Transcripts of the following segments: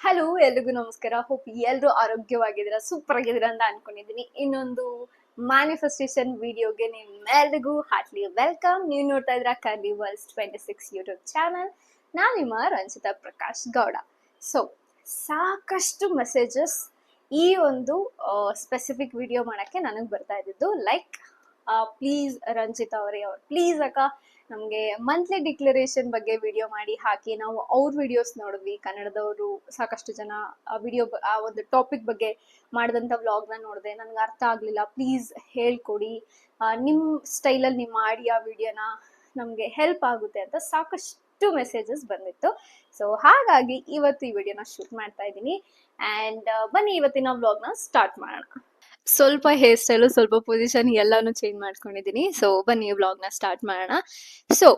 Hello, ಎಲ್ರಿಗೂ ನಮಸ್ಕಾರ. Hope ಎಲ್ಲರೂ ಆರೋಗ್ಯವಾಗಿದ್ದೀರಾ, ಸೂಪರ್ ಆಗಿದ್ದೀರಾ ಅಂತ ಅನ್ಕೊಂಡಿದ್ದೀನಿ. ಇನ್ನೊಂದು ಮ್ಯಾನಿಫೆಸ್ಟೇಷನ್ ವಿಡಿಯೋಗೆ ನಿಮ್ಮೆಲ್ರಿಗೂ ಹಾರ್ಟ್ಲಿ ವೆಲ್ಕಮ್. ನೀವು ನೋಡ್ತಾ ಇದ್ದೀರಾ ಕಾರ್ನಿವಲ್ಸ್ 26 ಯೂಟ್ಯೂಬ್ ಚಾನಲ್. ನಾನು ನಿಮ್ಮ ರಂಜಿತಾ ಪ್ರಕಾಶ್ ಗೌಡ. ಸೊ ಸಾಕಷ್ಟು ಮೆಸೇಜಸ್ ಈ ಒಂದು ಸ್ಪೆಸಿಫಿಕ್ ವಿಡಿಯೋ ಮಾಡೋಕ್ಕೆ ನನಗೆ ಬರ್ತಾ ಇದ್ದಿದ್ದು, ಲೈಕ್ ಪ್ಲೀಸ್ ರಂಜಿತಾ ಅವರೇ, ಪ್ಲೀಸ್ ಅಕ್ಕ ನಮಗೆ ಮಂತ್ಲಿ ಡಿಕ್ಲರೇಷನ್ ಬಗ್ಗೆ ವಿಡಿಯೋ ಮಾಡಿ ಹಾಕಿ. ನಾವು ಅವ್ರ ವಿಡಿಯೋಸ್ ನೋಡಿದ್ವಿ, ಕನ್ನಡದವರು ಸಾಕಷ್ಟು ಜನ ವಿಡಿಯೋ ಆ ಒಂದು ಟಾಪಿಕ್ ಬಗ್ಗೆ ಮಾಡಿದಂಥ ವ್ಲಾಗ್ನ ನೋಡಿದೆ, ನನಗೆ ಅರ್ಥ ಆಗಲಿಲ್ಲ, ಪ್ಲೀಸ್ ಹೇಳ್ಕೊಡಿ, ನಿಮ್ಮ ಸ್ಟೈಲಲ್ಲಿ ನೀವು ಮಾಡಿ ಆ ವಿಡಿಯೋನ, ನಮಗೆ ಹೆಲ್ಪ್ ಆಗುತ್ತೆ ಅಂತ ಸಾಕಷ್ಟು ಮೆಸೇಜಸ್ ಬಂದಿತ್ತು. ಸೊ ಹಾಗಾಗಿ ಇವತ್ತು ಈ ವಿಡಿಯೋನ ಶೂಟ್ ಮಾಡ್ತಾ ಇದ್ದೀನಿ. ಆ್ಯಂಡ್ ಬನ್ನಿ ಇವತ್ತಿನ ವ್ಲಾಗ್ನ ಸ್ಟಾರ್ಟ್ ಮಾಡೋಣ. ಸ್ವಲ್ಪ ಹೇರ್ ಸ್ಟೈಲು, ಸ್ವಲ್ಪ ಪೊಸಿಷನ್ ಎಲ್ಲಾನು ಚೇಂಜ್ ಮಾಡ್ಕೊಂಡಿದ್ದೀನಿ. ಸೊ ಬನ್ನಿ ವ್ಲಾಗ್ನ ಸ್ಟಾರ್ಟ್ ಮಾಡೋಣ. ಸೊ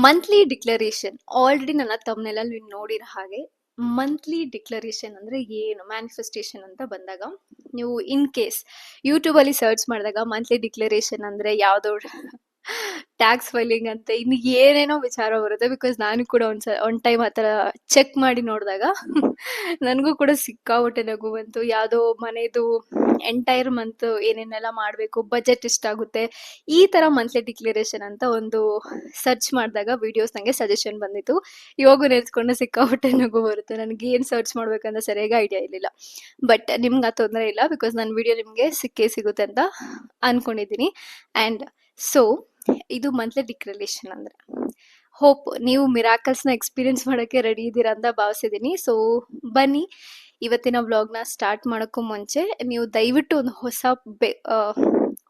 ಮಂತ್ಲಿ ಡಿಕ್ಲರೇಷನ್ ಆಲ್ರೆಡಿ ನನ್ನ ತಮ್ಮನೆಲ್ಲ ನೀವು ನೋಡಿರೋ ಹಾಗೆ, ಮಂತ್ಲಿ ಡಿಕ್ಲರೇಷನ್ ಅಂದರೆ ಏನು, ಮ್ಯಾನಿಫೆಸ್ಟೇಷನ್ ಅಂತ ಬಂದಾಗ ನೀವು ಇನ್ ಕೇಸ್ ಯೂಟ್ಯೂಬಲ್ಲಿ ಸರ್ಚ್ ಮಾಡಿದಾಗ ಮಂತ್ಲಿ ಡಿಕ್ಲರೇಷನ್ ಅಂದರೆ ಯಾವುದೋ ಟ್ಯಾಕ್ಸ್ ಫೈಲಿಂಗ್ ಅಂತ ಇನ್ನು ಏನೇನೋ ವಿಚಾರ ಬರುತ್ತೆ. ಬಿಕಾಸ್ ನಾನು ಕೂಡ ಒಂದು ಟೈಮ್ ಆ ಥರ ಚೆಕ್ ಮಾಡಿ ನೋಡಿದಾಗ ನನಗೂ ಕೂಡ ಸಿಕ್ಕಾಬಿಟ್ಟೆ ನಗು ಬಂತು. ಯಾವುದೋ ಮನೆದು ಎಂಟೈರ್ ಮಂತ್ ಏನೇನೆಲ್ಲ ಮಾಡಬೇಕು, ಬಜೆಟ್ ಎಷ್ಟಾಗುತ್ತೆ, ಈ ಥರ ಮಂತ್ಲಿ ಡಿಕ್ಲರೇಷನ್ ಅಂತ ಒಂದು ಸರ್ಚ್ ಮಾಡಿದಾಗ ವಿಡಿಯೋಸ್ ನನಗೆ ಸಜೆಷನ್ ಬಂದಿತ್ತು. ಇವಾಗೂ ನೆನೆಸ್ಕೊಂಡು ಸಿಕ್ಕಾಬಿಟ್ಟೆ ನಗು ಬರುತ್ತೆ. ನನಗೆ ಏನು ಸರ್ಚ್ ಮಾಡ್ಬೇಕಂತ ಸರಿಯಾಗಿ ಐಡಿಯಾ ಇರಲಿಲ್ಲ. ಬಟ್ ನಿಮ್ಗೆ ಆ ತೊಂದರೆ ಇಲ್ಲ, ಬಿಕಾಸ್ ನನ್ನ ವಿಡಿಯೋ ನಿಮಗೆ ಸಿಕ್ಕೇ ಸಿಗುತ್ತೆ ಅಂತ ಅಂದ್ಕೊಂಡಿದ್ದೀನಿ. ಆ್ಯಂಡ್ ಸೊ ಇದು ಮಂತ್ಲಿ ಡಿಕ್ಲರೇಷನ್ ಅಂದರೆ ಹೋಪ್ ನೀವು ಮಿರಾಕಲ್ಸ್ನ ಎಕ್ಸ್ಪೀರಿಯನ್ಸ್ ಮಾಡೋಕ್ಕೆ ರೆಡಿ ಇದ್ದೀರಾ ಅಂತ ಭಾವಿಸಿದ್ದೀನಿ. ಸೊ ಬನ್ನಿ ಇವತ್ತಿನ ವ್ಲಾಗ್ನ ಸ್ಟಾರ್ಟ್ ಮಾಡೋಕ್ಕೂ ಮುಂಚೆ ನೀವು ದಯವಿಟ್ಟು ಒಂದು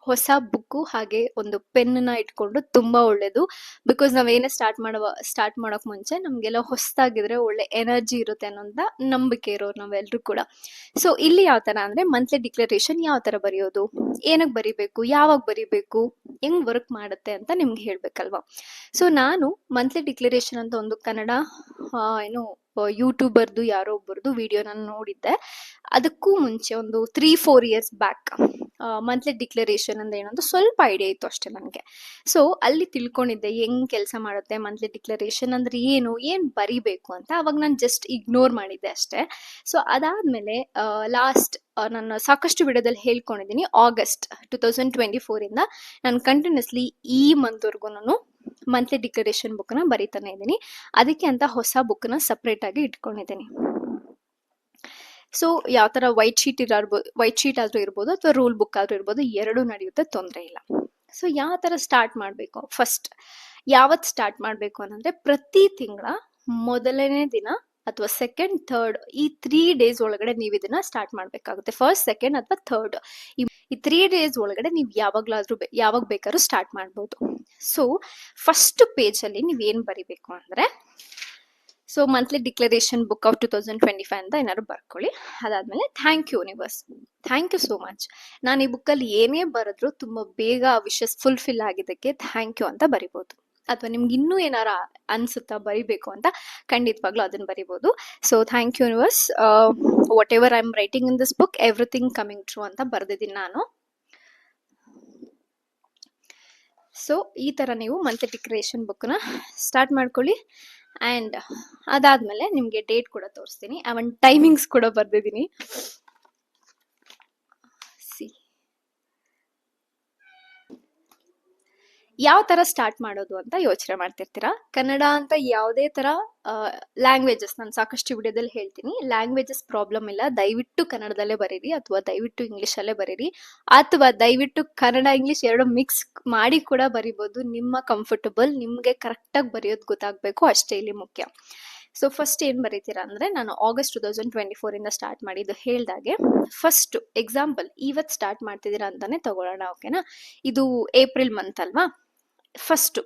ಹೊಸ ಬುಕ್ಕು ಹಾಗೆ ಒಂದು ಪೆನ್ನ ಇಟ್ಕೊಂಡು ತುಂಬ ಒಳ್ಳೆಯದು. ಬಿಕಾಸ್ ನಾವೇನೇ ಸ್ಟಾರ್ಟ್ ಮಾಡೋಕ್ಕೆ ಮುಂಚೆ ನಮಗೆಲ್ಲ ಹೊಸದಾಗಿದ್ರೆ ಒಳ್ಳೆ ಎನರ್ಜಿ ಇರುತ್ತೆ ಅನ್ನೋಂಥ ನಂಬಿಕೆ ಇರೋರು ನಾವೆಲ್ಲರೂ ಕೂಡ. ಸೊ ಇಲ್ಲಿ ಯಾವ ಥರ ಅಂದರೆ ಮಂತ್ಲಿ ಡಿಕ್ಲರೇಷನ್ ಯಾವ ಥರ ಬರೆಯೋದು, ಏನಕ್ಕೆ ಬರಿಬೇಕು, ಯಾವಾಗ ಬರಿಬೇಕು, ಹೆಂಗೆ ವರ್ಕ್ ಮಾಡುತ್ತೆ ಅಂತ ನಿಮ್ಗೆ ಹೇಳಬೇಕಲ್ವಾ. ಸೊ ನಾನು ಮಂತ್ಲಿ ಡಿಕ್ಲರೇಷನ್ ಅಂತ ಒಂದು ಕನ್ನಡ ಯೂಟ್ಯೂಬರ್ದು ಯಾರೋ ಒಬ್ಬರದು ವಿಡಿಯೋ ನಾನು ನೋಡಿದ್ದೆ. ಅದಕ್ಕೂ ಮುಂಚೆ ಒಂದು 3-4 ಇಯರ್ಸ್ ಬ್ಯಾಕ್ ಮಂತ್ಲಿ ಡಿಕ್ಲರೇಷನ್ ಅಂದ್ರೆ ಏನಂತ ಸ್ವಲ್ಪ ಐಡಿಯಾ ಇತ್ತು ಅಷ್ಟೇ ನನಗೆ. ಸೊ ಅಲ್ಲಿ ತಿಳ್ಕೊಂಡಿದ್ದೆ ಹೆಂಗ್ ಕೆಲಸ ಮಾಡುತ್ತೆ ಮಂತ್ಲಿ ಡಿಕ್ಲರೇಷನ್ ಅಂದ್ರೆ ಏನು ಬರಿಬೇಕು ಅಂತ. ಅವಾಗ ನಾನು ಜಸ್ಟ್ ಇಗ್ನೋರ್ ಮಾಡಿದ್ದೆ ಅಷ್ಟೇ. ಸೊ ಅದಾದ್ಮೇಲೆ ಲಾಸ್ಟ್ ನಾನು ಸಾಕಷ್ಟು ವಿಡಿಯೋದಲ್ಲಿ ಹೇಳ್ಕೊಂಡಿದ್ದೀನಿ, ಆಗಸ್ಟ್ 2024 ಇಂದ ನಾನು ಕಂಟಿನ್ಯೂಸ್ಲಿ ಈ ಮಂತ್ವರೆಗೂ ಮಂತ್ಲಿ ಡಿಕ್ಲರೇಷನ್ ಬುಕ್ನ ಬರೀತಾನೆ ಇದ್ದೀನಿ. ಅದಕ್ಕೆ ಅಂತ ಹೊಸ ಬುಕ್ನ ಸಪ್ರೇಟ್ ಆಗಿ ಇಟ್ಕೊಂಡಿದ್ದೀನಿ. ಸೊ ಯಾವ ಥರ ವೈಟ್ ಶೀಟ್ ಆದರೂ ಇರ್ಬೋದು ಅಥವಾ ರೂಲ್ ಬುಕ್ ಆದರೂ ಇರ್ಬೋದು, ಎರಡೂ ನಡೆಯುತ್ತೆ, ತೊಂದರೆ ಇಲ್ಲ. ಸೊ ಯಾವ ಥರ ಸ್ಟಾರ್ಟ್ ಮಾಡಬೇಕು, ಫಸ್ಟ್ ಯಾವತ್ತು ಸ್ಟಾರ್ಟ್ ಮಾಡಬೇಕು ಅನ್ನಂದರೆ ಪ್ರತಿ ತಿಂಗಳ ಮೊದಲನೇ ದಿನ ಅಥವಾ ಸೆಕೆಂಡ್, ಥರ್ಡ್, ಈ 3 days ಒಳಗಡೆ ನೀವು ಇದನ್ನ ಸ್ಟಾರ್ಟ್ ಮಾಡಬೇಕಾಗುತ್ತೆ. ಫಸ್ಟ್, ಸೆಕೆಂಡ್ ಅಥವಾ ಥರ್ಡ್, ಈ 3 days ಒಳಗಡೆ ನೀವು ಯಾವಾಗ ಬೇಕಾದ್ರೂ ಸ್ಟಾರ್ಟ್ ಮಾಡ್ಬೋದು. ಸೊ ಫಸ್ಟ್ ಪೇಜಲ್ಲಿ ನೀವೇನು ಬರಿಬೇಕು ಅಂದರೆ, so monthly declaration book of 2025 ಅಂತ ಏನಾದ್ರು ಬರ್ಕೊಳ್ಳಿ. ಅದಾದ್ಮೇಲೆ thank you universe, thank you so much, ನಾನು ಈ ಬುಕ್ಕಲ್ಲಿ ಏನೇ ಬರೆದ್ರು ತುಂಬ ಬೇಗ ವಿಶಸ್ ಫುಲ್ಫಿಲ್ ಆಗಿದ್ದಕ್ಕೆ ಥ್ಯಾಂಕ್ ಯು ಅಂತ ಬರಿಬೋದು. ಅಥವಾ ನಿಮ್ಗೆ ಇನ್ನೂ ಏನಾರ ಅನ್ಸುತ್ತಾ ಬರಿಬೇಕು ಅಂತ, ಖಂಡಿತವಾಗ್ಲೂ ಅದನ್ನು ಬರಿಬೋದು. So thank you universe, whatever I am writing in this book, everything coming true ಅಂತ ಬರ್ದಿದ್ದೀನಿ ನಾನು. ಸೊ ಈ ಥರ ನೀವು ಮಂತ್ಲಿ ಡಿಕ್ಲರೇಷನ್ ಬುಕ್ನ ಸ್ಟಾರ್ಟ್ ಮಾಡ್ಕೊಳ್ಳಿ. ಆ್ಯಂಡ್ ಅದಾದಮೇಲೆ ನಿಮಗೆ ಡೇಟ್ ಕೂಡ ತೋರಿಸ್ತೀನಿ, ಒಂದು ಟೈಮಿಂಗ್ಸ್ ಕೂಡ ಬರ್ದಿದ್ದೀನಿ. ಯಾವ ಥರ ಸ್ಟಾರ್ಟ್ ಮಾಡೋದು ಅಂತ ಯೋಚನೆ ಮಾಡ್ತಿರ್ತೀರಾ. ಕನ್ನಡ ಅಂತ ಯಾವುದೇ ಥರ ಲ್ಯಾಂಗ್ವೇಜಸ್ ನಾನು ಸಾಕಷ್ಟು ವಿಡಿಯೋದಲ್ಲಿ ಹೇಳ್ತೀನಿ, ಲ್ಯಾಂಗ್ವೇಜಸ್ ಪ್ರಾಬ್ಲಮ್ ಇಲ್ಲ, ದಯವಿಟ್ಟು ಕನ್ನಡದಲ್ಲೇ ಬರೀರಿ ಅಥವಾ ದಯವಿಟ್ಟು ಇಂಗ್ಲೀಷಲ್ಲೇ ಬರೀರಿ ಅಥವಾ ದಯವಿಟ್ಟು ಕನ್ನಡ ಇಂಗ್ಲೀಷ್ ಎರಡು ಮಿಕ್ಸ್ ಮಾಡಿ ಕೂಡ ಬರಿಬೋದು. ನಿಮ್ಮ ಕಂಫರ್ಟಬಲ್, ನಿಮಗೆ ಕರೆಕ್ಟಾಗಿ ಬರೆಯೋದು ಗೊತ್ತಾಗಬೇಕು, ಅಷ್ಟೇ ಇಲ್ಲಿ ಮುಖ್ಯ. ಸೊ ಫಸ್ಟ್ ಏನು ಬರೀತೀರಾ ಅಂದರೆ, ನಾನು ಆಗಸ್ಟ್ 2024 ಇಂದ ಸ್ಟಾರ್ಟ್ ಮಾಡಿದ್ದು ಹೇಳ್ದಾಗೆ, ಫಸ್ಟು ಎಕ್ಸಾಂಪಲ್ ಇವತ್ತು ಸ್ಟಾರ್ಟ್ ಮಾಡ್ತಿದ್ದೀರಾ ಅಂತಲೇ ತಗೊಳ್ಳೋಣ, ಓಕೆನಾ. ಇದು ಏಪ್ರಿಲ್ ಮಂತ್ ಅಲ್ವಾ. ಫಸ್ಟು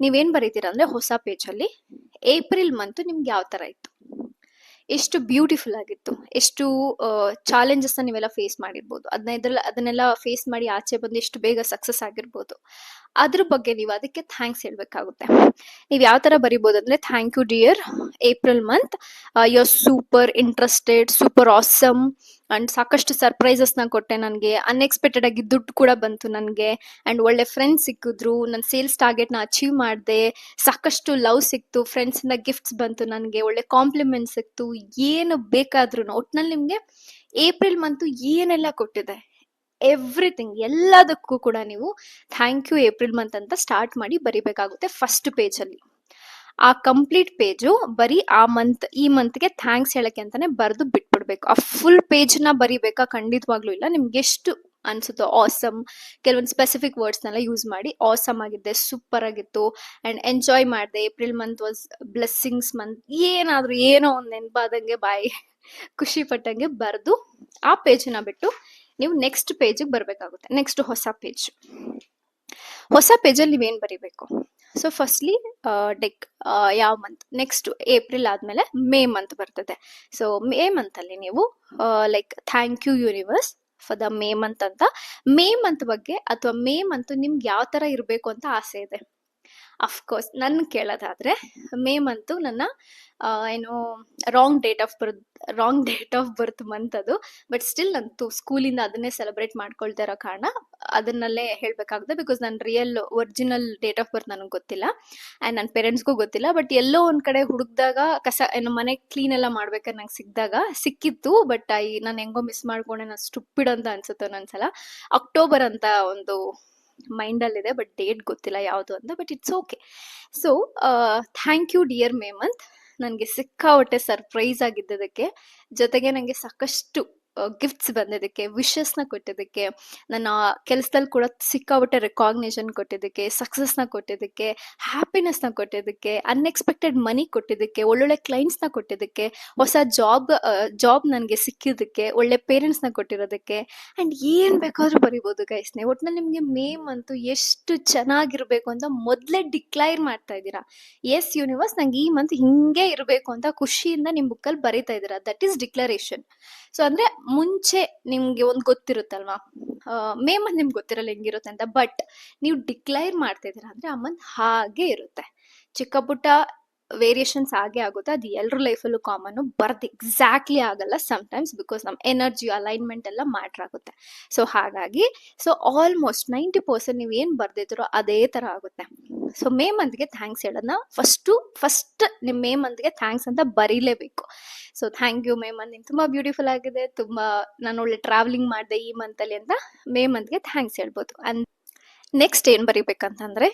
ನೀವೇನು ಬರೀತೀರಾ ಅಂದರೆ, ಹೊಸ ಪೇಜಲ್ಲಿ ಏಪ್ರಿಲ್ ಮಂತು ನಿಮ್ಗೆ ಯಾವ ಥರ ಇತ್ತು, ಎಷ್ಟು ಬ್ಯೂಟಿಫುಲ್ ಆಗಿತ್ತು, ಎಷ್ಟು ಚಾಲೆಂಜಸ್ನ ನೀವೆಲ್ಲ ಫೇಸ್ ಮಾಡಿರ್ಬೋದು, ಅದನ್ನೆಲ್ಲ ಫೇಸ್ ಮಾಡಿ ಆಚೆ ಬಂದು ಎಷ್ಟು ಬೇಗ ಸಕ್ಸಸ್ ಆಗಿರ್ಬೋದು, ಅದ್ರ ಬಗ್ಗೆ ನೀವು ಅದಕ್ಕೆ ಥ್ಯಾಂಕ್ಸ್ ಹೇಳ್ಬೇಕಾಗುತ್ತೆ. ನೀವು ಯಾವ ಥರ ಬರಿಬೋದು ಅಂದರೆ, thank you dear April month, you are super interested, super awesome, and ಸಾಕಷ್ಟು ಸರ್ಪ್ರೈಸಸ್ನ ಕೊಟ್ಟೆ. ನನಗೆ ಅನ್ಎಕ್ಸ್ಪೆಕ್ಟೆಡ್ ಆಗಿ ದುಡ್ಡು ಕೂಡ ಬಂತು ನನಗೆ. ಅಂಡ್ ಒಳ್ಳೆ ಫ್ರೆಂಡ್ಸ್ ಸಿಕ್ಕಿದ್ರು. ನನ್ನ ಸೇಲ್ಸ್ ಟಾರ್ಗೆಟ್ನ ಅಚೀವ್ ಮಾಡಿದೆ. ಸಾಕಷ್ಟು ಲವ್ ಸಿಕ್ತು, ಫ್ರೆಂಡ್ಸಿಂದ ಗಿಫ್ಟ್ಸ್ ಬಂತು ನನಗೆ, ಒಳ್ಳೆ ಕಾಂಪ್ಲಿಮೆಂಟ್ ಸಿಕ್ತು. ಏನು ಬೇಕಾದ್ರೂ ಒಟ್ನಲ್ಲಿ ನಿಮಗೆ ಏಪ್ರಿಲ್ ಮಂತು ಏನೆಲ್ಲ ಕೊಟ್ಟಿದೆ, ಎವ್ರಿಥಿಂಗ್ ಎಲ್ಲದಕ್ಕೂ ಕೂಡ ನೀವು ಥ್ಯಾಂಕ್ ಯು ಏಪ್ರಿಲ್ ಮಂತ್ ಅಂತ ಸ್ಟಾರ್ಟ್ ಮಾಡಿ ಬರಿಬೇಕಾಗುತ್ತೆ ಫಸ್ಟ್ ಪೇಜಲ್ಲಿ. ಆ ಕಂಪ್ಲೀಟ್ ಪೇಜು ಬರೀ ಈ ಮಂತ್ಗೆ ಥ್ಯಾಂಕ್ಸ್ ಹೇಳಕ್ಕೆ ಅಂತಾನೆ ಬರೆದು ಬಿಟ್ಬಿಡ್ಬೇಕು. ಆ ಫುಲ್ ಪೇಜ್ನ ಬರಿಬೇಕಾ? ಖಂಡಿತವಾಗ್ಲೂ ಇಲ್ಲ. ನಿಮ್ಗೆ ಎಷ್ಟು ಅನ್ಸುತ್ತೋ ಆಸಮ್, ಕೆಲವೊಂದು ಸ್ಪೆಸಿಫಿಕ್ ವರ್ಡ್ಸ್ನೆಲ್ಲ ಯೂಸ್ ಮಾಡಿ ಆಸಮ್ ಆಗಿದ್ದೆ, ಸೂಪರ್ ಆಗಿತ್ತು ಅಂಡ್ ಎಂಜಾಯ್ ಮಾಡಿದೆ, April month was blessings month, ಏನಾದರೂ ಏನೋ ಒಂದು ನೆನಪಾದಂಗೆ ಬಾಯಿ ಖುಷಿ ಪಟ್ಟಂಗೆ ಬರೆದು ಆ ಪೇಜನ್ನ ಬಿಟ್ಟು ನೀವು ನೆಕ್ಸ್ಟ್ ಪೇಜಿಗೆ ಬರಬೇಕಾಗುತ್ತೆ. ನೆಕ್ಸ್ಟ್ ಹೊಸ ಪೇಜಲ್ಲಿ ನೀವೇನು ಬರಿಬೇಕು? ಸೊ ಫಸ್ಟ್ಲಿ ಯಾವ ಮಂತ್, ನೆಕ್ಸ್ಟ್ ಏಪ್ರಿಲ್ ಆದಮೇಲೆ ಮೇ ಮಂತ್ ಬರ್ತದೆ. ಸೊ ಮೇ ಮಂತಲ್ಲಿ ನೀವು like thank you universe for the May month ಅಂತ, ಮೇ ಮಂತ್ ಬಗ್ಗೆ ಅಥವಾ ಮೇ ಮಂತ್ ನಿಮ್ಗೆ ಯಾವ ಥರ ಇರಬೇಕು ಅಂತ ಆಸೆ ಇದೆ. ಅಫ್ಕೋರ್ಸ್ ನನ್ನ ಕೇಳೋದಾದರೆ ಮೇ ಮಂತು ನನ್ನ ಏನು wrong date of birth month ಅದು. ಬಟ್ ಸ್ಟಿಲ್ ನಂತು ಸ್ಕೂಲಿಂದ ಅದನ್ನೇ ಸೆಲೆಬ್ರೇಟ್ ಮಾಡ್ಕೊಳ್ತಾ ಇರೋ ಕಾರಣ ಅದನ್ನಲ್ಲೇ ಹೇಳಬೇಕಾಗುತ್ತೆ. ಬಿಕಾಸ್ ನನ್ನ ಒರಿಜಿನಲ್ ಡೇಟ್ ಆಫ್ ಬರ್ತ್ ನನಗೆ ಗೊತ್ತಿಲ್ಲ ಆ್ಯಂಡ್ ನನ್ನ ಪೇರೆಂಟ್ಸ್ಗೂ ಗೊತ್ತಿಲ್ಲ. ಬಟ್ ಎಲ್ಲೋ ಒಂದು ಕಡೆ ಹುಡುಕಿದಾಗ ಮನೆ ಕ್ಲೀನ್ ಎಲ್ಲ ಮಾಡ್ಬೇಕಾದ್ರೆ ನಂಗೆ ಸಿಕ್ಕಿತ್ತು. ಬಟ್ ನಾನು ಹೆಂಗೋ ಮಿಸ್ ಮಾಡ್ಕೊಂಡೆ, ನಾನು ಸ್ಟುಪಿಡ್ ಅಂತ ಅನ್ಸುತ್ತೆ ಒಂದೊಂದ್ಸಲ. ಅಕ್ಟೋಬರ್ ಅಂತ ಒಂದು ಮೈಂಡಲ್ಲಿದೆ, ಬಟ್ ಡೇಟ್ ಗೊತ್ತಿಲ್ಲ ಯಾವುದು ಅಂತ. But it's okay. So thank you dear May month. ನನಗೆ ಸಿಕ್ಕಾಪಟ್ಟೆ ಸರ್ಪ್ರೈಸ್ ಆಗಿದ್ದದಕ್ಕೆ, ಜೊತೆಗೆ ನನಗೆ ಸಾಕಷ್ಟು ಗಿಫ್ಟ್ಸ್ ಬಂದಿದ್ದಕ್ಕೆ, ವಿಶಸ್ನ ಕೊಟ್ಟಿದ್ದಕ್ಕೆ, ನನ್ನ ಕೆಲಸದಲ್ಲಿ ಕೂಡ ಸಿಕ್ಕಾಪಟ್ಟೆ ರೆಕಾಗ್ನೇಷನ್ ಕೊಟ್ಟಿದ್ದಕ್ಕೆ, ಸಕ್ಸಸ್ನ ಕೊಟ್ಟಿದ್ದಕ್ಕೆ, ಹ್ಯಾಪಿನೆಸ್ನ ಕೊಟ್ಟಿದ್ದಕ್ಕೆ, ಅನ್ಎಕ್ಸ್ಪೆಕ್ಟೆಡ್ ಮನಿ ಕೊಟ್ಟಿದ್ದಕ್ಕೆ, ಒಳ್ಳೊಳ್ಳೆ ಕ್ಲೈಂಟ್ಸ್ನ ಕೊಟ್ಟಿದ್ದಕ್ಕೆ, ಹೊಸ ಜಾಬ್ ನನಗೆ ಸಿಕ್ಕಿದ್ದಕ್ಕೆ, ಒಳ್ಳೆ ಪೇರೆಂಟ್ಸ್ನ ಕೊಟ್ಟಿರೋದಕ್ಕೆ ಆ್ಯಂಡ್ ಏನು ಬೇಕಾದರೂ ಬರಿಬೋದು ಗೈಸ್ನೆ. ಒಟ್ಟಿನಲ್ಲಿ ನಿಮಗೆ ಮೇ ಮಂತು ಎಷ್ಟು ಚೆನ್ನಾಗಿರಬೇಕು ಅಂತ ಮೊದಲೇ ಡಿಕ್ಲೈರ್ ಮಾಡ್ತಾ ಇದ್ದೀರಾ. ಎಸ್ ಯೂನಿವರ್ಸ್, ನಂಗೆ ಈ ಮಂತ್ ಹಿಂಗೆ ಇರಬೇಕು ಅಂತ ಖುಷಿಯಿಂದ ನಿಮ್ಮ ಬುಕ್ಕಲ್ಲಿ ಬರೀತಾ ಇದ್ದೀರಾ. That is declaration. ಸೊ ಅಂದರೆ ಮುಂಚೆ ನಿಮಗೆ ಒಂದು ಗೊತ್ತಿರುತ್ತಲ್ವಾ, ಮೇ ಮಂತ್ ನಿಮ್ಗೆ ಗೊತ್ತಿರಲ್ಲ ಹೆಂಗಿರುತ್ತೆ ಅಂತ. ಬಟ್ ನೀವು ಡಿಕ್ಲೈರ್ ಮಾಡ್ತಾ ಇದ್ದೀರಾ ಅಂದರೆ ಆ ಮಂತ್ ಹಾಗೆ ಇರುತ್ತೆ. ಚಿಕ್ಕ ಪುಟ್ಟ ವೇರಿಯೇಷನ್ಸ್ ಆಗೇ ಆಗುತ್ತೆ, ಅದು ಎಲ್ಲರ ಲೈಫಲ್ಲೂ ಕಾಮನ್ನು. ಬರ್ದು ಎಕ್ಸಾಕ್ಟ್ಲಿ ಆಗಲ್ಲ ಸಮ್ಟೈಮ್ಸ್, ಬಿಕಾಸ್ ನಮ್ಮ ಎನರ್ಜಿ ಅಲೈನ್ಮೆಂಟ್ ಎಲ್ಲ ಮ್ಯಾಟ್ರ್ ಆಗುತ್ತೆ. ಸೊ ಹಾಗಾಗಿ ಆಲ್ಮೋಸ್ಟ್ 90% ನೀವು ಏನು ಬರ್ದಿದ್ದೀರೋ ಅದೇ ಥರ ಆಗುತ್ತೆ. ಸೊ ಮೇ ಮಂತ್ಗೆ ಥ್ಯಾಂಕ್ಸ್ ಹೇಳೋದನ್ನ ಫಸ್ಟ್ ನಿಮ್ಮ ಮೇ ಮಂತ್ಗೆ ಥ್ಯಾಂಕ್ಸ್ ಅಂತ ಬರೀಲೇಬೇಕು. So thank you May month, ನಿಮ್ಗೆ ತುಂಬ ಬ್ಯೂಟಿಫುಲ್ ಆಗಿದೆ, ತುಂಬ ನಾನು ಒಳ್ಳೆ ಟ್ರಾವೆಲಿಂಗ್ ಮಾಡಿದೆ ಈ ಮಂತಲ್ಲಿ ಅಂತ ಮೇ ಮಂತ್ಗೆ ಥ್ಯಾಂಕ್ಸ್ ಹೇಳ್ಬೋದು. ಆ್ಯಂಡ್ ನೆಕ್ಸ್ಟ್ ಏನು ಬರೀಬೇಕಂತಂದರೆ,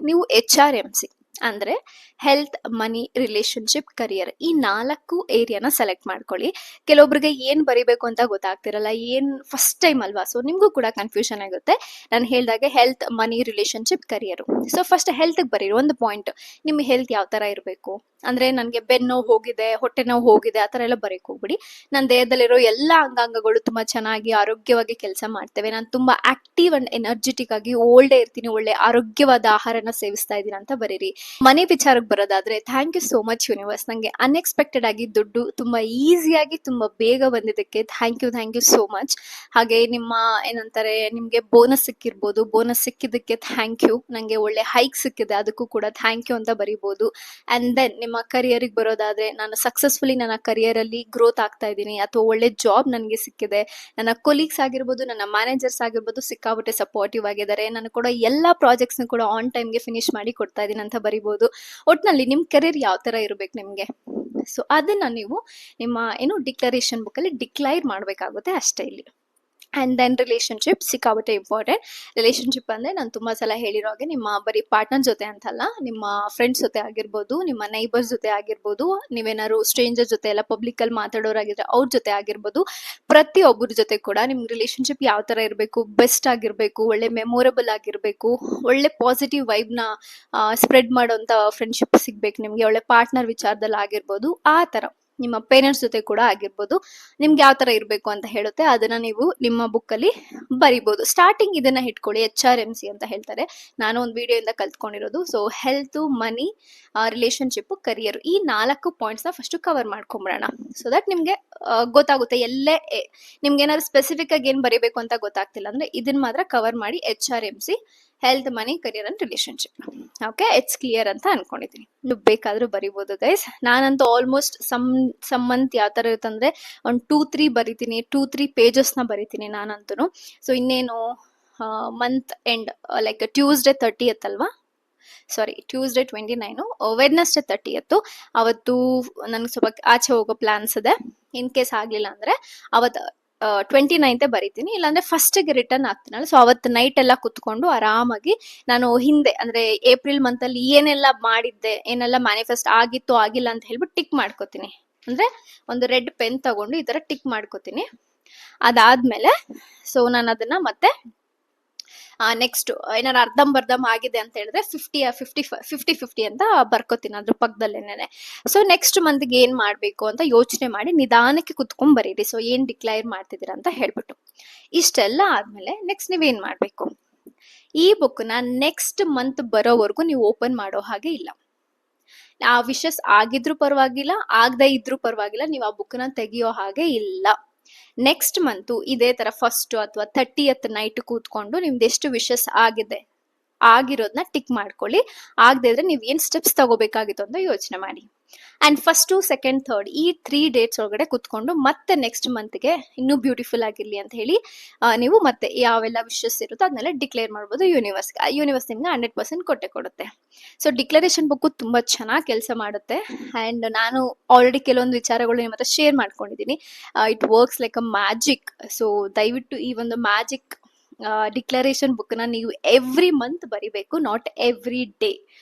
ನೀವು HRMC ಅಂದರೆ ಹೆಲ್ತ್, ಮನಿ, ರಿಲೇಶನ್ಶಿಪ್, ಕರಿಯರ್, ಈ 4 ಏರಿಯಾನ ಸೆಲೆಕ್ಟ್ ಮಾಡ್ಕೊಳ್ಳಿ. ಕೆಲವೊಬ್ರಿಗೆ ಏನು ಬರಿಬೇಕು ಅಂತ ಗೊತ್ತಾಗ್ತಿರಲ್ಲ, ಏನು ಫಸ್ಟ್ ಟೈಮ್ ಅಲ್ವಾ, ಸೊ ನಿಮಗೂ ಕೂಡ ಕನ್ಫ್ಯೂಷನ್ ಆಗುತ್ತೆ. ನಾನು ಹೇಳಿದಾಗೆ ಹೆಲ್ತ್, ಮನಿ, ರಿಲೇಶನ್ಶಿಪ್, ಕರಿಯರು. ಸೊ ಫಸ್ಟ್ ಹೆಲ್ತ್ಗೆ ಬರೀರಿ ಒಂದು ಪಾಯಿಂಟ್. ನಿಮ್ಮ ಹೆಲ್ತ್ ಯಾವ ಥರ ಇರಬೇಕು ಅಂದರೆ, ನನಗೆ ಬೆನ್ನೋವು ಹೋಗಿದೆ, ಹೊಟ್ಟೆ ನೋವು ಹೋಗಿದೆ, ಆ ಥರ ಎಲ್ಲ ಬರೀಕ್ ಹೋಗ್ಬಿಡಿ. ನನ್ನ ದೇಹದಲ್ಲಿರೋ ಎಲ್ಲ ಅಂಗಾಂಗಗಳು ತುಂಬ ಚೆನ್ನಾಗಿ ಆರೋಗ್ಯವಾಗಿ ಕೆಲಸ ಮಾಡ್ತೇವೆ, ನಾನು ತುಂಬ ಆಕ್ಟಿವ್ ಆ್ಯಂಡ್ ಎನರ್ಜೆಟಿಕ್ ಆಗಿ ಓಲ್ಡೇ ಇರ್ತೀನಿ, ಒಳ್ಳೆ ಆರೋಗ್ಯವಾದ ಆಹಾರನ ಸೇವಿಸ್ತಾ ಇದ್ದೀನಿ ಅಂತ ಬರೀರಿ. ಮನಿ ವಿಚಾರಕ್ಕೆ ಬರೋದಾದ್ರೆ, thank you so much universe, ನನಗೆ ಅನ್ಎಕ್ಸ್ಪೆಕ್ಟೆಡ್ ಆಗಿ ದುಡ್ಡು ತುಂಬ ಈಸಿಯಾಗಿ ತುಂಬ ಬೇಗ ಬಂದಿದ್ದಕ್ಕೆ ಥ್ಯಾಂಕ್ ಯು ಸೋ ಮಚ್. ಹಾಗೆ ಏನಂತಾರೆ, ನಿಮಗೆ ಬೋನಸ್ ಸಿಕ್ಕಿರ್ಬೋದು, ಬೋನಸ್ ಸಿಕ್ಕಿದ್ದಕ್ಕೆ ಥ್ಯಾಂಕ್ ಯು. ನನಗೆ ಒಳ್ಳೆ ಹೈಕ್ ಸಿಕ್ಕಿದೆ, ಅದಕ್ಕೂ ಕೂಡ ಥ್ಯಾಂಕ್ ಯು ಅಂತ ಬರಿಬೋದು. ಆ್ಯಂಡ್ ದೆನ್ ನಿಮ್ಮ ಕರಿಯರಿಗೆ ಬರೋದಾದ್ರೆ, ನಾನು ಸಕ್ಸಸ್ಫುಲಿ ನನ್ನ ಕರಿಯರಲ್ಲಿ ಗ್ರೋತ್ ಆಗ್ತಾ ಇದ್ದೀನಿ, ಅಥವಾ ಒಳ್ಳೆ ಜಾಬ್ ನನಗೆ ಸಿಕ್ಕಿದೆ, ನನ್ನ ಕೊಲೀಗ್ಸ್ ಆಗಿರ್ಬೋದು, ನನ್ನ ಮ್ಯಾನೇಜರ್ಸ್ ಆಗಿರ್ಬೋದು ಸಿಕ್ಕಾಪಟ್ಟೆ ಸಪೋರ್ಟಿವ್ ಆಗಿದ್ದಾರೆ, ನಾನು ಕೂಡ ಎಲ್ಲ ಪ್ರಾಜೆಕ್ಟ್ಸ್ನ ಕೂಡ ಆನ್ ಟೈಮ್ಗೆ ಫಿನಿಶ್ ಮಾಡಿ ಕೊಡ್ತಾ ಇದ್ದೀನಿ ಅಂತ ಬರಿಬೋದು. ಒಟ್ಟಿನಲ್ಲಿ ನಿಮ್ಮ ಕೆರಿಯರ್ ಯಾವ ಥರ ಇರಬೇಕು ನಿಮಗೆ, ಸೊ ಅದನ್ನು ನೀವು ನಿಮ್ಮ ಡಿಕ್ಲರೇಷನ್ ಬುಕ್ಕಲ್ಲಿ ಡಿಕ್ಲೈರ್ ಮಾಡಬೇಕಾಗುತ್ತೆ ಅಷ್ಟೇ ಇಲ್ಲಿ. ಆ್ಯಂಡ್ ದೆನ್ ರಿಲೇಷನ್ಶಿಪ್ ಸಿಕ್ಕಾಪಟ್ಟೆ ಇಂಪಾರ್ಟೆಂಟ್. ರಿಲೇಷನ್ಶಿಪ್ ಅಂದರೆ ನಾನು ತುಂಬ ಸಲ ಹೇಳಿರೋ ಹಾಗೆ, ನಿಮ್ಮ ಬರೀ ಪಾರ್ಟ್ನರ್ ಜೊತೆ ಅಂತಲ್ಲ, ನಿಮ್ಮ ಫ್ರೆಂಡ್ಸ್ ಜೊತೆ ಆಗಿರ್ಬೋದು, ನಿಮ್ಮ ನೈಬರ್ಸ್ ಜೊತೆ ಆಗಿರ್ಬೋದು, ನೀವೇನಾದ್ರು ಸ್ಟ್ರೇಂಜರ್ ಜೊತೆ ಎಲ್ಲ ಪಬ್ಲಿಕಲ್ಲಿ ಮಾತಾಡೋರಾಗಿದ್ರೆ ಅವ್ರ ಜೊತೆ ಆಗಿರ್ಬೋದು, ಪ್ರತಿಯೊಬ್ಬರ ಜೊತೆ ಕೂಡ ನಿಮ್ಮ ರಿಲೇಷನ್ಶಿಪ್ ಯಾವ ಥರ ಇರಬೇಕು, ಬೆಸ್ಟ್ ಆಗಿರಬೇಕು, ಒಳ್ಳೆ ಮೆಮೊರೇಬಲ್ ಆಗಿರಬೇಕು, ಒಳ್ಳೆ ಪಾಸಿಟಿವ್ ವೈಬ್ನ ಸ್ಪ್ರೆಡ್ ಮಾಡೋಂಥ ಫ್ರೆಂಡ್ಶಿಪ್ ಸಿಗಬೇಕು ನಿಮಗೆ, ಒಳ್ಳೆ ಪಾರ್ಟ್ನರ್ ವಿಚಾರದಲ್ಲಿ ಆಗಿರ್ಬೋದು. ಆ ಥರ ನಿಮ್ಮ ಪೇರೆಂಟ್ಸ್ ಜೊತೆ ಕೂಡ ಆಗಿರ್ಬೋದು, ನಿಮ್ಗೆ ಯಾವ ಥರ ಇರಬೇಕು ಅಂತ ಹೇಳುತ್ತೆ, ಅದನ್ನು ನೀವು ನಿಮ್ಮ ಬುಕ್ಕಲ್ಲಿ ಬರಿಬೋದು. ಸ್ಟಾರ್ಟಿಂಗ್ ಇದನ್ನು ಇಟ್ಕೊಳ್ಳಿ, HRMC ಅಂತ ಹೇಳ್ತಾರೆ, ನಾನು ಒಂದು ವಿಡಿಯೋಯಿಂದ ಕಲ್ತ್ಕೊಂಡಿರೋದು. ಸೊ ಹೆಲ್ತು, ಮನಿ, ರಿಲೇಷನ್ಶಿಪ್ಪು, ಕರಿಯರು, ಈ 4 ಪಾಯಿಂಟ್ಸ್ನ ಫಸ್ಟು ಕವರ್ ಮಾಡ್ಕೊಂಬಿಡೋಣ. ಸೊ ದಟ್ ನಿಮಗೆ ಗೊತ್ತಾಗುತ್ತೆ. ನಿಮ್ಗೆ ಏನಾದ್ರು ಸ್ಪೆಸಿಫಿಕ್ ಆಗಿ ಏನು ಬರೀಬೇಕು ಅಂತ ಗೊತ್ತಾಗ್ತಿಲ್ಲ ಅಂದರೆ ಇದನ್ನು ಮಾತ್ರ ಕವರ್ ಮಾಡಿ HRMC health, money, career and relationship. Okay, it's clear ಅಂತ ಅನ್ಕೊಂಡಿದ್ದೀನಿ. ನೀವು ಬೇಕಾದ್ರೂ ಬರಿಬೋದು ಗೈಸ್. ನಾನಂತೂ ಆಲ್ಮೋಸ್ಟ್ ಸಮ್ ಮಂತ್ ಯಾವ ಥರ ಇರುತ್ತಂದ್ರೆ ಒಂದು 2-3 ಬರಿತೀನಿ, 2-3 ಪೇಜಸ್ನ ಬರಿತೀನಿ ನಾನಂತೂ. ಸೊ ಇನ್ನೇನು month end like Tuesday 30th ಅಲ್ವಾ, ಸಾರಿ ಟ್ಯೂಸ್ಡೇ 29, ವೆಡ್ನೆಸ್ಡೇ 30th. ಅವತ್ತು ನನಗೆ ಸ್ವಲ್ಪ ಆಚೆ ಹೋಗೋ ಪ್ಲಾನ್ಸ್ ಇದೆ. ಇನ್ ಕೇಸ್ ಆಗಲಿಲ್ಲ ಅಂದರೆ ಅವತ್ತು 29th ಬರಿತೀನಿ, ಇಲ್ಲಾಂದ್ರೆ ಫಸ್ಟಿಗೆ ರಿಟರ್ನ್ ಆಗ್ತೀನಲ್ಲ, ಸೊ ಅವತ್ತು ನೈಟ್ ಎಲ್ಲ ಕುತ್ಕೊಂಡು ಆರಾಮಾಗಿ ನಾನು ಹಿಂದೆ ಅಂದರೆ ಏಪ್ರಿಲ್ ಮಂತಲ್ಲಿ ಏನೆಲ್ಲ ಮಾಡಿದ್ದೆ, ಏನೆಲ್ಲ ಮ್ಯಾನಿಫೆಸ್ಟ್ ಆಗಿತ್ತು ಆಗಿಲ್ಲ ಅಂತ ಹೇಳ್ಬಿಟ್ಟು ಟಿಕ್ ಮಾಡ್ಕೋತೀನಿ. ಅಂದರೆ ಒಂದು ರೆಡ್ ಪೆನ್ ತಗೊಂಡು ಈ ಥರ ಟಿಕ್ ಮಾಡ್ಕೋತೀನಿ. ಅದಾದಮೇಲೆ ಸೊ ನಾನು ಅದನ್ನು ಮತ್ತೆ ನೆಕ್ಸ್ಟ್ ಏನಾರು ಅರ್ಧಂಬರ್ಧಂ ಆಗಿದೆ ಅಂತ ಹೇಳಿದ್ರೆ 50 ಅಂತ ಬರ್ಕೋತೀನಿ ಅದ್ರ ಪಕ್ಕದಲ್ಲೇನೆ. ಸೊ ನೆಕ್ಸ್ಟ್ ಮಂತ್ಗೆ ಏನ್ ಮಾಡ್ಬೇಕು ಅಂತ ಯೋಚನೆ ಮಾಡಿ ನಿಧಾನಕ್ಕೆ ಕುತ್ಕೊಂಡ್ ಬರೀರಿ. ಸೊ ಏನ್ ಡಿಕ್ಲೇರ್ ಮಾಡ್ತಿದ್ದೀರಾ ಅಂತ ಹೇಳ್ಬಿಟ್ಟು ಇಷ್ಟೆಲ್ಲ ಆದ್ಮೇಲೆ ನೆಕ್ಸ್ಟ್ ನೀವೇನ್ ಮಾಡ್ಬೇಕು, ಈ ಬುಕ್ನ ನೆಕ್ಸ್ಟ್ ಮಂತ್ ಬರೋವರೆಗೂ ನೀವು ಓಪನ್ ಮಾಡೋ ಹಾಗೆ ಇಲ್ಲ. ಆ ವಿಷಸ್ ಆಗಿದ್ರು ಪರವಾಗಿಲ್ಲ, ಆಗದೆ ಇದ್ರೂ ಪರವಾಗಿಲ್ಲ, ನೀವು ಆ ಬುಕ್ನ ತೆಗಿಯೋ ಹಾಗೆ ಇಲ್ಲ. ನೆಕ್ಸ್ಟ್ ಮಂತು ಇದೇ ತರ ಫಸ್ಟ್ ಅಥವಾ 30th ನೈಟ್ ಕೂತ್ಕೊಂಡು ನಿಮ್ದು ಎಷ್ಟು ವಿಷಸ್ ಆಗಿದೆ ಆಗಿರೋದನ್ನ ಟಿಕ್ ಮಾಡ್ಕೊಳ್ಳಿ. ಆಗದೆ ಇದ್ರೆ ನೀವು ಏನ್ ಸ್ಟೆಪ್ಸ್ ತಗೋಬೇಕಾಗಿತ್ತು ಅಂತ ಯೋಚನೆ ಮಾಡಿ. ಅಂಡ್ ಫಸ್ಟ್, ಸೆಕೆಂಡ್, ಥರ್ಡ್ ಈ 3 ಡೇಟ್ಸ್ ಒಳಗಡೆ ಕುತ್ಕೊಂಡು ಮತ್ತೆ ನೆಕ್ಸ್ಟ್ ಮಂತ್ಗೆ ಇನ್ನೂ ಬ್ಯೂಟಿಫುಲ್ ಆಗಿರ್ಲಿ ಅಂತ ಹೇಳಿ ನೀವು ಮತ್ತೆ ಯಾವೆಲ್ಲ ವಿಷಸ್ ಇರುತ್ತೋ ಅದನ್ನೆಲ್ಲ ಡಿಕ್ಲೇರ್ ಮಾಡ್ಬೋದು. ಯೂನಿವರ್ಸ್ ನಿಮ್ಗೆ 100% ಕೊಟ್ಟೆ ಕೊಡುತ್ತೆ. ಸೊ ಡಿಕ್ಲರೇಷನ್ ಬುಕ್ ತುಂಬಾ ಚೆನ್ನಾಗಿ ಕೆಲಸ ಮಾಡುತ್ತೆ. ಅಂಡ್ ನಾನು ಆಲ್ರೆಡಿ ಕೆಲವೊಂದು ವಿಚಾರಗಳು ನಿಮ್ಮ ಹತ್ರ ಶೇರ್ ಮಾಡ್ಕೊಂಡಿದ್ದೀನಿ. It works like a magic. So ದಯವಿಟ್ಟು ಈ ಒಂದು ಮ್ಯಾಜಿಕ್ ಡಿಕ್ಲರೇಷನ್ ಬುಕ್ನ ನೀವು ಎವ್ರಿ ಮಂತ್ ಬರಿಬೇಕು, not every day.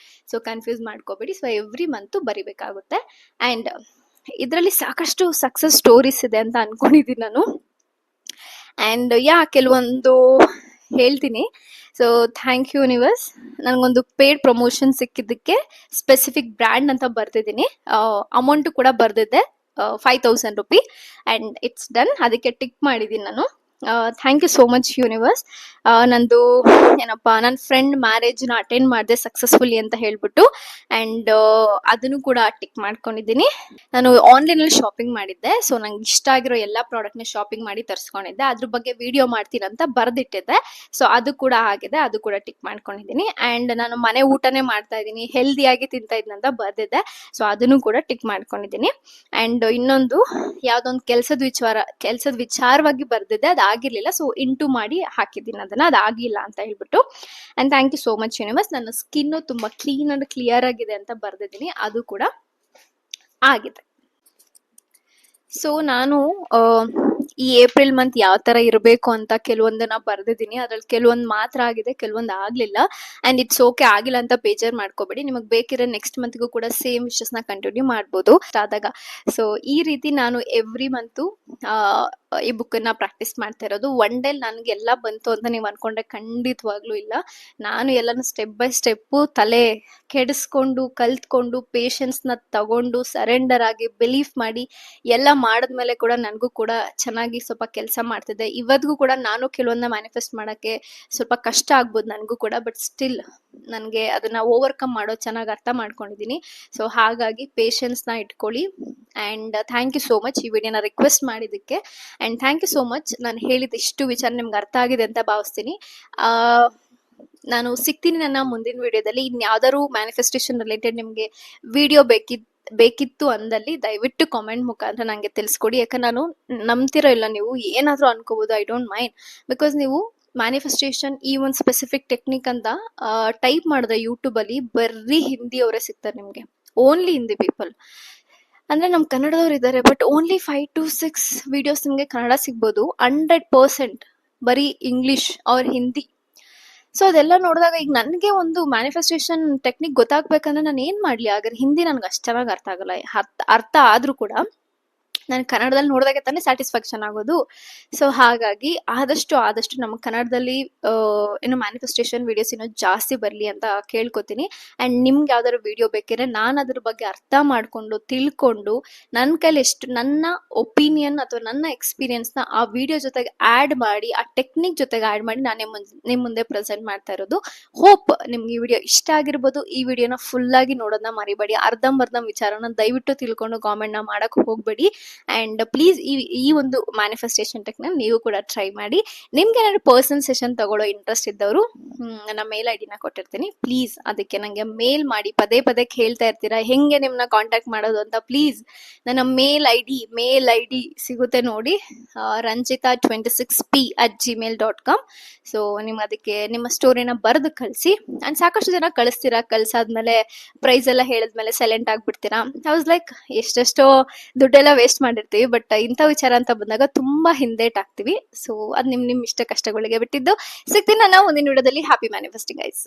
So confuse ಮಾಡ್ಕೋಬೇಡಿ. ಸೊ ಎವ್ರಿ ಮಂತ್ ಬರಿಬೇಕಾಗುತ್ತೆ. ಅಂಡ್ ಇದರಲ್ಲಿ ಸಾಕಷ್ಟು ಸಕ್ಸಸ್ ಸ್ಟೋರೀಸ್ ಇದೆ ಅಂತ ಅನ್ಕೊಂಡಿದ್ದೀನಿ ನಾನು. ಅಂಡ್ ಕೆಲವೊಂದು ಹೇಳ್ತೀನಿ. ಸೊ ಥ್ಯಾಂಕ್ ಯು ಯೂನಿವರ್ಸ್, ನನಗೊಂದು ಪೇಡ್ ಪ್ರಮೋಷನ್ ಸಿಕ್ಕಿದ್ದಕ್ಕೆ ಸ್ಪೆಸಿಫಿಕ್ ಬ್ರ್ಯಾಂಡ್ ಅಂತ ಬರ್ತಿದ್ದೀನಿ. ಅಮೌಂಟ್ ಕೂಡ ಬರ್ದಿದ್ದೆ 5,000 ರೂಪಿ. ಅಂಡ್ ಇಟ್ಸ್ ಡನ್, ಅದಕ್ಕೆ ಟಿಕ್ ಮಾಡಿದ್ದೀನಿ ನಾನು. Thank you so much universe. ನಂದು ಏನಪ್ಪ, ನನ್ನ ಫ್ರೆಂಡ್ ಮ್ಯಾರೇಜ್ನ ಅಟೆಂಡ್ ಮಾಡಿದೆ ಸಕ್ಸಸ್ಫುಲಿ ಅಂತ ಹೇಳ್ಬಿಟ್ಟು. ಅಂಡ್ ಅದನ್ನು ಕೂಡ ಟಿಕ್ ಮಾಡ್ಕೊಂಡಿದ್ದೀನಿ. ನಾನು ಆನ್ಲೈನಲ್ಲಿ ಶಾಪಿಂಗ್ ಮಾಡಿದ್ದೆ. ಸೊ ನಂಗೆ ಇಷ್ಟ ಆಗಿರೋ ಎಲ್ಲ ಪ್ರಾಡಕ್ಟ್ನ ಶಾಪಿಂಗ್ ಮಾಡಿ ತರಿಸ್ಕೊಂಡಿದ್ದೆ. ಅದ್ರ ಬಗ್ಗೆ ವಿಡಿಯೋ ಮಾಡ್ತೀನಿ ಅಂತ ಬರೆದಿಟ್ಟಿದ್ದೆ. ಸೊ ಅದು ಕೂಡ ಆಗಿದೆ, ಅದು ಕೂಡ ಟಿಕ್ ಮಾಡ್ಕೊಂಡಿದ್ದೀನಿ. ಅಂಡ್ ನಾನು ಮನೆ ಊಟನೇ ಮಾಡ್ತಾ ಇದ್ದೀನಿ, ಹೆಲ್ದಿಯಾಗಿ ತಿಂತಾ ಇದ್ದೀನಿ ಅಂತ ಬರ್ದಿದ್ದೆ. ಸೊ ಅದನ್ನು ಕೂಡ ಟಿಕ್ ಮಾಡ್ಕೊಂಡಿದ್ದೀನಿ. ಅಂಡ್ ಇನ್ನೊಂದು ಯಾವುದೊಂದು ಕೆಲಸದ ವಿಚಾರವಾಗಿ ಬರ್ದಿದ್ದೆ, ಅದಾಗಿರ್ಲಿಲ್ಲ. ಸೊ ಇಂಟು ಮಾಡಿ ಹಾಕಿದ್ದೀನಿ ಅದನ್ನ, ಅದಾಗಿಲ್ಲ ಅಂತ ಹೇಳ್ಬಿಟ್ಟು. And thank you so much universe. ನನ್ನ ಸ್ಕಿನ್ ತುಂಬಾ ಕ್ಲೀನ್ ಅಂಡ್ ಕ್ಲಿಯರ್ ಆಗಿದೆ ಅಂತ ಬರ್ದಿದ್ದೀನಿ, ಅದು ಕೂಡ ಆಗಿದೆ. ಸೊ ನಾನು ಈ ಏಪ್ರಿಲ್ ಮಂತ್ ಯಾವ ತರ ಇರಬೇಕು ಅಂತ ಕೆಲವೊಂದನ್ನ ಬರ್ದಿದ್ದೀನಿ. ಅದ್ರಲ್ಲಿ ಕೆಲವೊಂದು ಮಾತ್ರ ಆಗಿದೆ, ಕೆಲವೊಂದು ಆಗ್ಲಿಲ್ಲ. ಅಂಡ್ ಇಟ್ಸ್ ಓಕೆ, ಆಗಿಲ್ಲ ಅಂತ ಬೇಜಾರ್ ಮಾಡ್ಕೋಬೇಡಿ. ನಿಮಗೆ ಬೇಕಿರೋ ನೆಕ್ಸ್ಟ್ ಮಂತ್ಗೂ ಕೂಡ ಸೇಮ್ ವಿಷಸ್ನ ಕಂಟಿನ್ಯೂ ಮಾಡ್ಬೋದು ಆದಾಗ. ಸೊ ಈ ರೀತಿ ನಾನು ಎವ್ರಿ ಮಂತು ಈ ಬುಕ್ಕನ್ನ ಪ್ರಾಕ್ಟೀಸ್ ಮಾಡ್ತಾ ಇರೋದು. ಒನ್ ಡೇ ನನಗೆ ಎಲ್ಲ ಬಂತು ಅಂತ ನೀವು ಅನ್ಕೊಂಡ್ರೆ ಖಂಡಿತವಾಗ್ಲೂ ಇಲ್ಲ. ನಾನು ಎಲ್ಲಾನು ಸ್ಟೆಪ್ ಬೈ ಸ್ಟೆಪ್ಪು ತಲೆ ಕೆಡಿಸ್ಕೊಂಡು ಕಲ್ತ್ಕೊಂಡು ಪೇಷನ್ಸ್ನ ತಗೊಂಡು ಸರೆಂಡರ್ ಆಗಿ ಬಿಲೀಫ್ ಮಾಡಿ ಎಲ್ಲ ಮಾಡಿದ್ಮೇಲೆ ಕೂಡ ನನಗೂ ಕೂಡ ಚೆನ್ನಾಗಿ ಸ್ವಲ್ಪ ಕೆಲಸ ಮಾಡ್ತಿದ್ದೆ. ಇವತ್ತಿಗೂ ಕೂಡ ನಾನು ಕೆಲವೊಂದನ್ನ ಮ್ಯಾನಿಫೆಸ್ಟ್ ಮಾಡೋಕ್ಕೆ ಸ್ವಲ್ಪ ಕಷ್ಟ ಆಗ್ಬೋದು ನನಗೂ ಕೂಡ, ಬಟ್ ಸ್ಟಿಲ್ ನನಗೆ ಅದನ್ನ ಓವರ್ಕಮ್ ಮಾಡೋ ಚೆನ್ನಾಗಿ ಅರ್ಥ ಮಾಡ್ಕೊಂಡಿದ್ದೀನಿ. ಸೊ ಹಾಗಾಗಿ ಪೇಷನ್ಸ್ನ ಇಟ್ಕೊಳ್ಳಿ. And thank you so much ಈ ವಿಡಿಯೋನ ರಿಕ್ವೆಸ್ಟ್ ಮಾಡಿದ್ದಕ್ಕೆ. And thank you so much. ನಾನು ಹೇಳಿದ ಇಷ್ಟು ವಿಚಾರ ನಿಮ್ಗೆ ಅರ್ಥ ಆಗಿದೆ ಅಂತ ಭಾವಿಸ್ತೀನಿ. ನಾನು ಸಿಗ್ತೀನಿ ನನ್ನ ಮುಂದಿನ ವಿಡಿಯೋದಲ್ಲಿ. ಇನ್ಯಾವ್ದಾದ್ರು ಮ್ಯಾನಿಫೆಸ್ಟೇಷನ್ ರಿಲೇಟೆಡ್ ನಿಮಗೆ ವಿಡಿಯೋ ಬೇಕಿತ್ತು ಅಂದಲ್ಲಿ ದಯವಿಟ್ಟು ಕಾಮೆಂಟ್ ಮುಖಾಂತರ ನನಗೆ ತಿಳಿಸ್ಕೊಡಿ. ಯಾಕಂದ್ರೆ ನಾನು ನಂಬ್ತಿರೋ ಇಲ್ಲ, ನೀವು ಏನಾದರೂ ಅನ್ಕೋಬೋದು, ಐ ಡೋಂಟ್ ಮೈಂಡ್. ಬಿಕಾಸ್ ನೀವು ಮ್ಯಾನಿಫೆಸ್ಟೇಷನ್ ಈ ಒಂದು ಸ್ಪೆಸಿಫಿಕ್ ಟೆಕ್ನಿಕ್ ಅಂತ ಟೈಪ್ ಮಾಡಿದ್ರೆ ಯೂಟ್ಯೂಬಲ್ಲಿ ಬರೀ ಹಿಂದಿಯವರೇ ಸಿಗ್ತಾರೆ ನಿಮಗೆ, ಓನ್ಲಿ ಹಿಂದಿ ಪೀಪಲ್. ಅಂದರೆ ನಮ್ಮ ಕನ್ನಡದವ್ರು ಇದ್ದಾರೆ, ಬಟ್ ಓನ್ಲಿ 5 to 6 ವಿಡಿಯೋಸ್ ನಿಮಗೆ ಕನ್ನಡ ಸಿಗ್ಬೋದು. 100% ಬರೀ ಇಂಗ್ಲೀಷ್ ಅವ್ರ ಹಿಂದಿ. ಸೊ ಅದೆಲ್ಲ ನೋಡಿದಾಗ ಈಗ ನನಗೆ ಒಂದು ಮ್ಯಾನಿಫೆಸ್ಟೇಷನ್ ಟೆಕ್ನಿಕ್ ಗೊತ್ತಾಗ್ಬೇಕಂದ್ರೆ ನಾನು ಏನು ಮಾಡಲಿ? ಹಾಗಾದ್ರೆ ಹಿಂದಿ ನನಗೆ ಅಷ್ಟು ಚೆನ್ನಾಗಿ ಅರ್ಥ ಆಗಲ್ಲ. ಅರ್ಥ ಆದರೂ ಕೂಡ ನಾನು ಕನ್ನಡದಲ್ಲಿ ನೋಡಿದಾಗೆ ತಾನೇ ಸ್ಯಾಟಿಸ್ಫ್ಯಾಕ್ಷನ್ ಆಗೋದು. ಸೊ ಹಾಗಾಗಿ ಆದಷ್ಟು ನಮ್ಮ ಕನ್ನಡದಲ್ಲಿ ಏನು ಮ್ಯಾನಿಫೆಸ್ಟೇಷನ್ ವಿಡಿಯೋಸ್ ಇನ್ನೂ ಜಾಸ್ತಿ ಬರಲಿ ಅಂತ ಕೇಳ್ಕೊತೀನಿ. ಆ್ಯಂಡ್ ನಿಮ್ಗೆ ಯಾವ್ದಾದ್ರು ವಿಡಿಯೋ ಬೇಕಿದ್ರೆ ನಾನು ಅದ್ರ ಬಗ್ಗೆ ಅರ್ಥ ಮಾಡಿಕೊಂಡು ತಿಳ್ಕೊಂಡು ನನ್ನ ಕೈಲಿ ಎಷ್ಟು ನನ್ನ ಒಪಿನಿಯನ್ ಅಥವಾ ನನ್ನ ಎಕ್ಸ್ಪೀರಿಯನ್ಸ್ನ ಆ ವಿಡಿಯೋ ಜೊತೆಗೆ ಆ್ಯಡ್ ಮಾಡಿ, ಆ ಟೆಕ್ನಿಕ್ ಜೊತೆಗೆ ಆ್ಯಡ್ ಮಾಡಿ ನಾನೇ ನಿಮ್ಮ ಮುಂದೆ ಪ್ರೆಸೆಂಟ್ ಮಾಡ್ತಾ ಇರೋದು. ಹೋಪ್ ನಿಮ್ಗೆ ಈ ವಿಡಿಯೋ ಇಷ್ಟ ಆಗಿರ್ಬೋದು. ಈ ವಿಡಿಯೋನ ಫುಲ್ಲಾಗಿ ನೋಡೋದನ್ನ ಮರಿಬೇಡಿ. ಅರ್ಧಂಬರ್ಧಂ ವಿಚಾರನ ದಯವಿಟ್ಟು ತಿಳ್ಕೊಂಡು ಕಾಮೆಂಟ್ನ ಮಾಡೋಕ್ಕೆ ಹೋಗಬೇಡಿ. ಆ್ಯಂಡ್ ಪ್ಲೀಸ್ ಈ ಒಂದು ಮ್ಯಾನಿಫೆಸ್ಟೇಷನ್ ಟೆಕ್ನ ನೀವು ಕೂಡ ಟ್ರೈ ಮಾಡಿ. ನಿಮ್ಗೆ ಏನಾದ್ರು ಪರ್ಸನಲ್ ಸೆಷನ್ ತಗೊಳ್ಳೋ ಇಂಟ್ರೆಸ್ಟ್ ಇದ್ದವರು ನನ್ನ ಮೇಲ್ ಐ ಡಿನ ಕೊಟ್ಟಿರ್ತೀನಿ. ಪ್ಲೀಸ್ ಅದಕ್ಕೆ ನನಗೆ ಮೇಲ್ ಮಾಡಿ. ಪದೇ ಪದೇ ಕೇಳ್ತಾ ಇರ್ತೀರಾ ಹೆಂಗೆ ನಿಮ್ಮನ್ನ ಕಾಂಟ್ಯಾಕ್ಟ್ ಮಾಡೋದು ಅಂತ. ಪ್ಲೀಸ್ ನನ್ನ ಮೇಲ್ ಐ ಡಿ ಸಿಗುತ್ತೆ ನೋಡಿ, ranjita26p@gmail.com. ಸೊ ನಿಮ್ಗೆ ಅದಕ್ಕೆ ನಿಮ್ಮ ಸ್ಟೋರಿನ ಬರೆದು ಕಳಿಸಿ. ಆ್ಯಂಡ್ ಸಾಕಷ್ಟು ಜನ ಕಳಿಸ್ತೀರಾ, ಕಳ್ಸಾದ್ಮೇಲೆ ಪ್ರೈಸ್ ಎಲ್ಲ ಹೇಳಿದ್ಮೇಲೆ ಸೈಲೆಂಟ್ ಆಗ್ಬಿಡ್ತೀರಾ. ಐ ವಾಸ್ ಲೈಕ್ ಎಷ್ಟೆಷ್ಟೋ ದುಡ್ಡೆಲ್ಲ ವೇಸ್ಟ್ ಮಾಡಿರ್ತೀವಿ, ಬಟ್ ಇಂಥ ವಿಚಾರ ಅಂತ ಬಂದಾಗ ತುಂಬಾ ಹಿಂದೇಟಾಗ್ತೀವಿ. ಸೊ ಅದು ನಿಮ್ಮ ಇಷ್ಟ ಕಷ್ಟಗಳಿಗೆ ಬಿಟ್ಟಿದ್ದು. ಸಿಗ್ತೀನಿ ನಾನು ಮುಂದಿನ ವಿಡಿಯೋದಲ್ಲಿ. Happy manifesting guys.